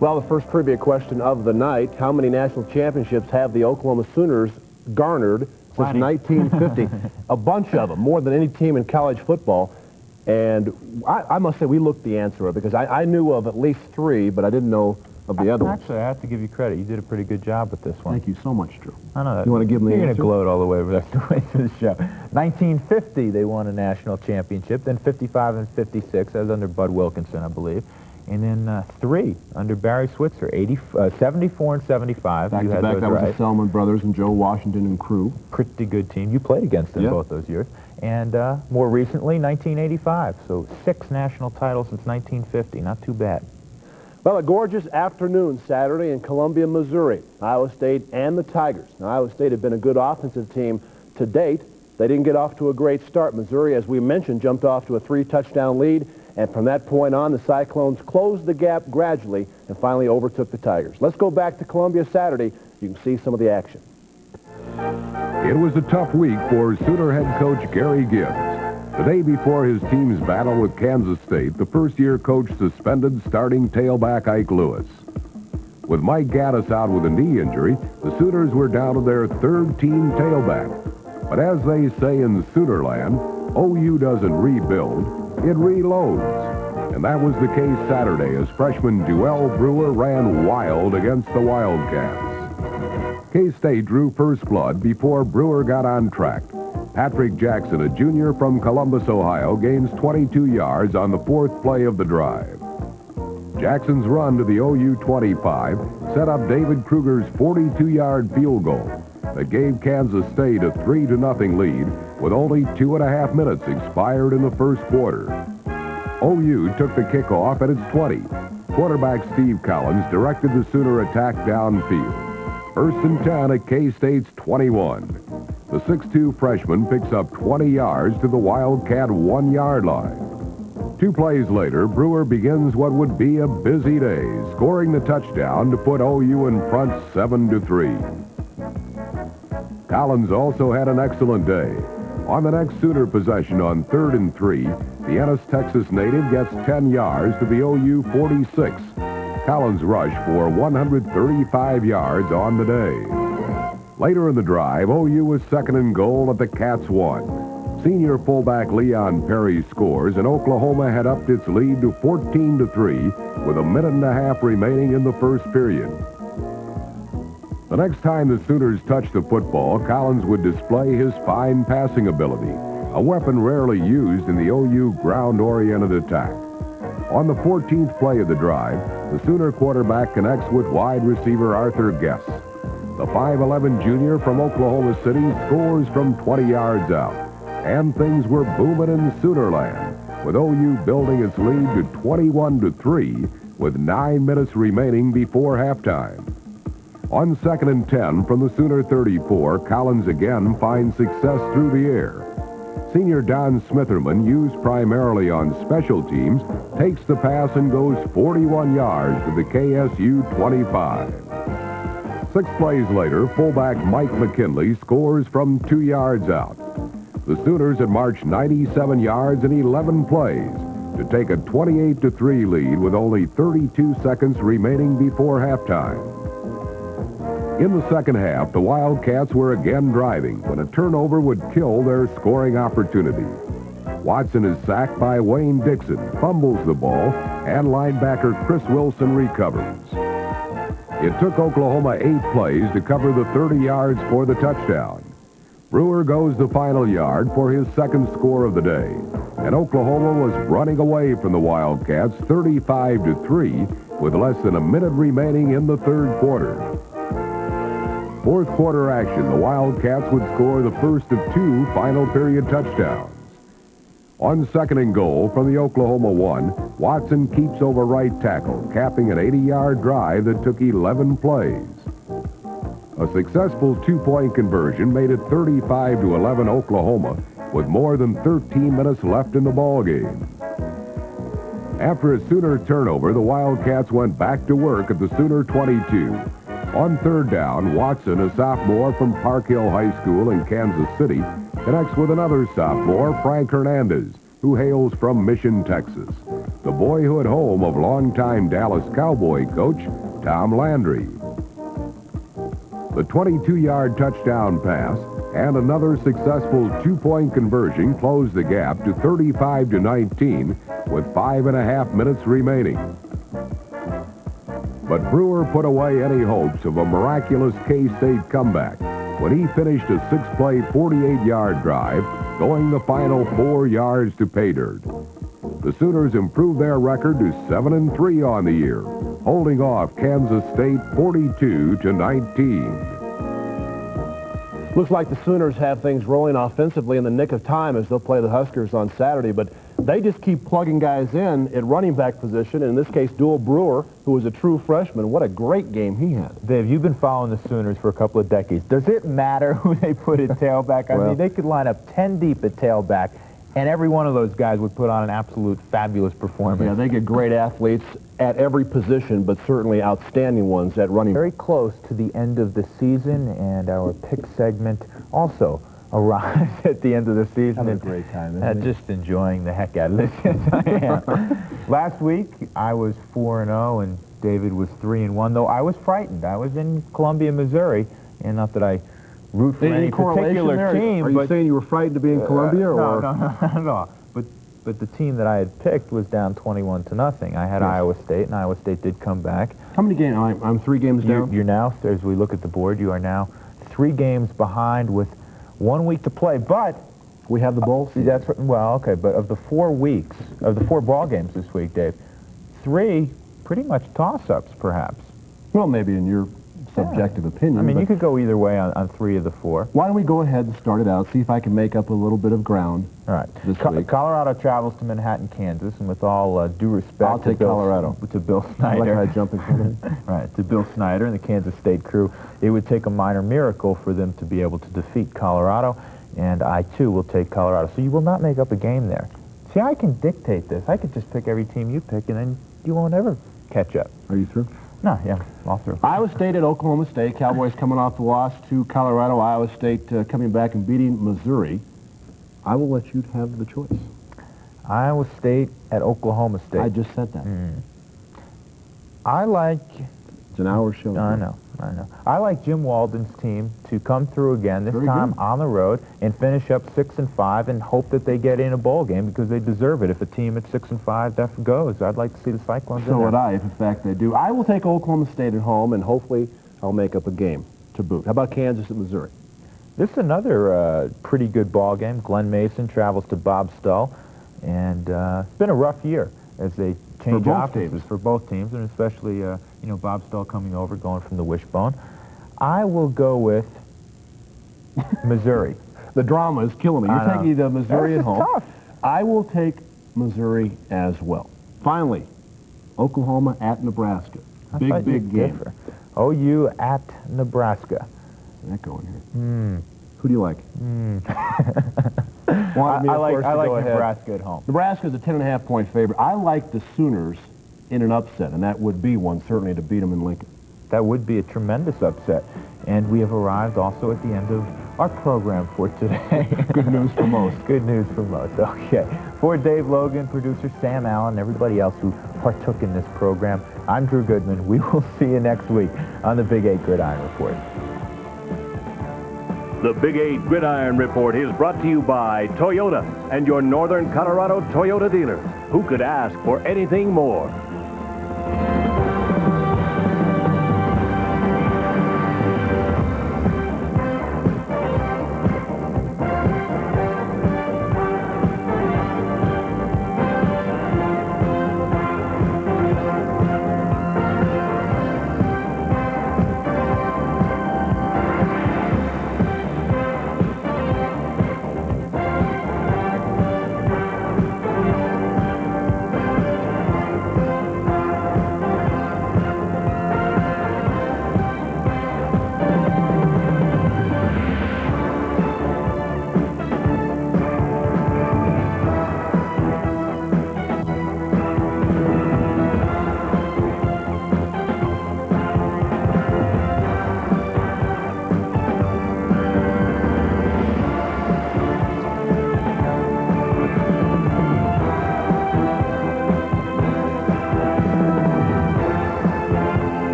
Well, the first trivia question of the night: how many national championships have the Oklahoma Sooners garnered since 1950? A bunch of them, more than any team in college football. And I must say we looked the answer up, because I knew of at least 3, but I didn't know of the other ones. Actually, I have to give you credit. You did a pretty good job with this one. Thank you so much, Drew. I know that. You want to give them the answer? answer? You're going to gloat all the way through the show. 1950, they won a national championship. Then 55 and 56. That was under Bud Wilkinson, I believe. And then 3 under Barry Switzer, 74 and 75. Back to back, that was the Selman brothers and Joe Washington and crew. Pretty good team. You played against them both those years. And more recently, 1985. So 6 national titles since 1950. Not too bad. Well, a gorgeous afternoon Saturday in Columbia, Missouri. Iowa State and the Tigers. Now, Iowa State had been a good offensive team to date. They didn't get off to a great start. Missouri, as we mentioned, jumped off to a 3-touchdown lead. And from that point on, the Cyclones closed the gap gradually and finally overtook the Tigers. Let's go back to Columbia Saturday. You can see some of the action. It was a tough week for Sooner head coach Gary Gibbs. The day before his team's battle with Kansas State, the first-year coach suspended starting tailback Ike Lewis. With Mike Gaddis out with a knee injury, the Sooners were down to their third-team tailback. But as they say in Soonerland, OU doesn't rebuild, it reloads. And that was the case Saturday as freshman Duell Brewer ran wild against the Wildcats. K-State drew first blood before Brewer got on track. Patrick Jackson, a junior from Columbus, Ohio, gains 22 yards on the 4th play of the drive. Jackson's run to the OU 25 set up David Kruger's 42-yard field goal that gave Kansas State a 3-0 lead with only 2.5 minutes expired in the first quarter. OU took the kickoff at its 20. Quarterback Steve Collins directed the Sooner attack downfield. 1st and 10 at K-State's 21. The 6'2 freshman picks up 20 yards to the Wildcat 1-yard line. 2 plays later, Brewer begins what would be a busy day, scoring the touchdown to put OU in front 7-3. Collins also had an excellent day. On the next Sooner possession on 3rd and 3, the Ennis, Texas native gets 10 yards to the OU 46. Collins rushed for 135 yards on the day. Later in the drive, OU was 2nd and goal at the Cats 1. Senior fullback Leon Perry scores, and Oklahoma had upped its lead to 14-3 with 1.5 minutes remaining in the first period. The next time the Sooners touched the football, Collins would display his fine passing ability, a weapon rarely used in the OU ground-oriented attack. On the 14th play of the drive, the Sooner quarterback connects with wide receiver Arthur Guess. The 5'11 junior from Oklahoma City scores from 20 yards out. And things were booming in Soonerland, with OU building its lead to 21-3 with 9 minutes remaining before halftime. On 2nd and 10 from the Sooner 34, Collins again finds success through the air. Senior Don Smitherman, used primarily on special teams, takes the pass and goes 41 yards to the KSU 25. 6 plays later, fullback Mike McKinley scores from 2 yards out. The Sooners had marched 97 yards in 11 plays to take a 28-3 lead with only 32 seconds remaining before halftime. In the second half, the Wildcats were again driving when a turnover would kill their scoring opportunity. Watson is sacked by Wayne Dixon, fumbles the ball, and linebacker Chris Wilson recovers. It took Oklahoma 8 plays to cover the 30 yards for the touchdown. Brewer goes the final yard for his 2nd score of the day, and Oklahoma was running away from the Wildcats 35-3 with less than a minute remaining in the 3rd quarter. 4th quarter action, the Wildcats would score the first of 2 final period touchdowns. On 2nd and goal from the Oklahoma 1, Watson keeps over right tackle, capping an 80-yard drive that took 11 plays. A successful 2-point conversion made it 35-11 Oklahoma with more than 13 minutes left in the ballgame. After a Sooner turnover, the Wildcats went back to work at the Sooner 22. On third down, Watson, a sophomore from Park Hill High School in Kansas City, connects with another sophomore, Frank Hernandez, who hails from Mission, Texas, the boyhood home of longtime Dallas Cowboy coach Tom Landry. The 22-yard touchdown pass and another successful two-point conversion closed the gap to 35-19 with 5.5 minutes remaining. But Brewer put away any hopes of a miraculous K-State comeback when he finished a 6-play, 48-yard drive, going the final 4 yards to pay dirt. The Sooners improved their record to 7-3 on the year, holding off Kansas State 42-19. Looks like the Sooners have things rolling offensively in the nick of time as they'll play the Huskers on Saturday, but they just keep plugging guys in at running back position. In this case, Dual Brewer, who was a true freshman. What a great game he had. Dave, you've been following the Sooners for a couple of decades. Does it matter who they put at tailback? I mean, they could line up 10 deep at tailback, and every one of those guys would put on an absolute fabulous performance. Yeah, they get great athletes at every position, but certainly outstanding ones at running. Very close to the end of the season, and our pick segment also arrives at the end of the season. Having a great time, isn't it? Just enjoying the heck out of this. Yes, I am. Last week, I was 4-0, and David was 3-1, though I was frightened. I was in Columbia, Missouri, and not that I root for any particular team. Are you saying you were frightened to be in Columbia? No, not at all. But the team that I had picked was down 21-0. I had Iowa State, and Iowa State did come back. How many games? I'm 3 games down. You're now, as we look at the board, you are now 3 games behind with 1 week to play. But we have the bowl season. That's well, okay. But of the 4 weeks, of the 4 ball games this week, Dave, 3 pretty much toss-ups, perhaps. Well, maybe in your subjective opinion. I mean, you could go either way on 3 of the 4. Why don't we go ahead and start it out, see if I can make up a little bit of ground. All right. This week. Colorado travels to Manhattan, Kansas, and with all due respect, I'll take Colorado. To Bill Snyder. I like how I jump in front of him. Right, to Bill Snyder and the Kansas State crew, it would take a minor miracle for them to be able to defeat Colorado, and I too will take Colorado. So you will not make up a game there. See, I can dictate this. I could just pick every team you pick, and then you won't ever catch up. Are you through? No, yeah, all through. Iowa State at Oklahoma State. Cowboys coming off the loss to Colorado. Iowa State coming back and beating Missouri. I will let you have the choice. Iowa State at Oklahoma State. I just said that. I like... It's an hour show. I know. I like Jim Walden's team to come through again, this time on the road, and finish up 6-5 and hope that they get in a bowl game because they deserve it. If a team at 6-5 goes, I'd like to see the Cyclones in there. So would I, if in fact they do. I will take Oklahoma State at home, and hopefully I'll make up a game to boot. How about Kansas at Missouri? This is another pretty good ball game. Glenn Mason travels to Bob Stull, and it's been a rough year as they change offenses for both teams, and especially Bob Stull coming over, going from the wishbone. I will go with Missouri. The drama is killing me. You're taking the Missouri at home. Tough. I will take Missouri as well. Finally, Oklahoma at Nebraska. Big game. OU at Nebraska. That going here. Who do you like? I like Nebraska at home. Nebraska's a 10.5-point favorite. I like the Sooners in an upset, and that would be one certainly to beat them in Lincoln. That would be a tremendous upset. And we have arrived also at the end of our program for today. Good news for most. Good news for most. Okay. For Dave Logan, producer Sam Allen, and everybody else who partook in this program, I'm Drew Goodman. We will see you next week on the Big 8 Gridiron Report. The Big 8 Gridiron Report is brought to you by Toyota and your Northern Colorado Toyota dealers. Who could ask for anything more?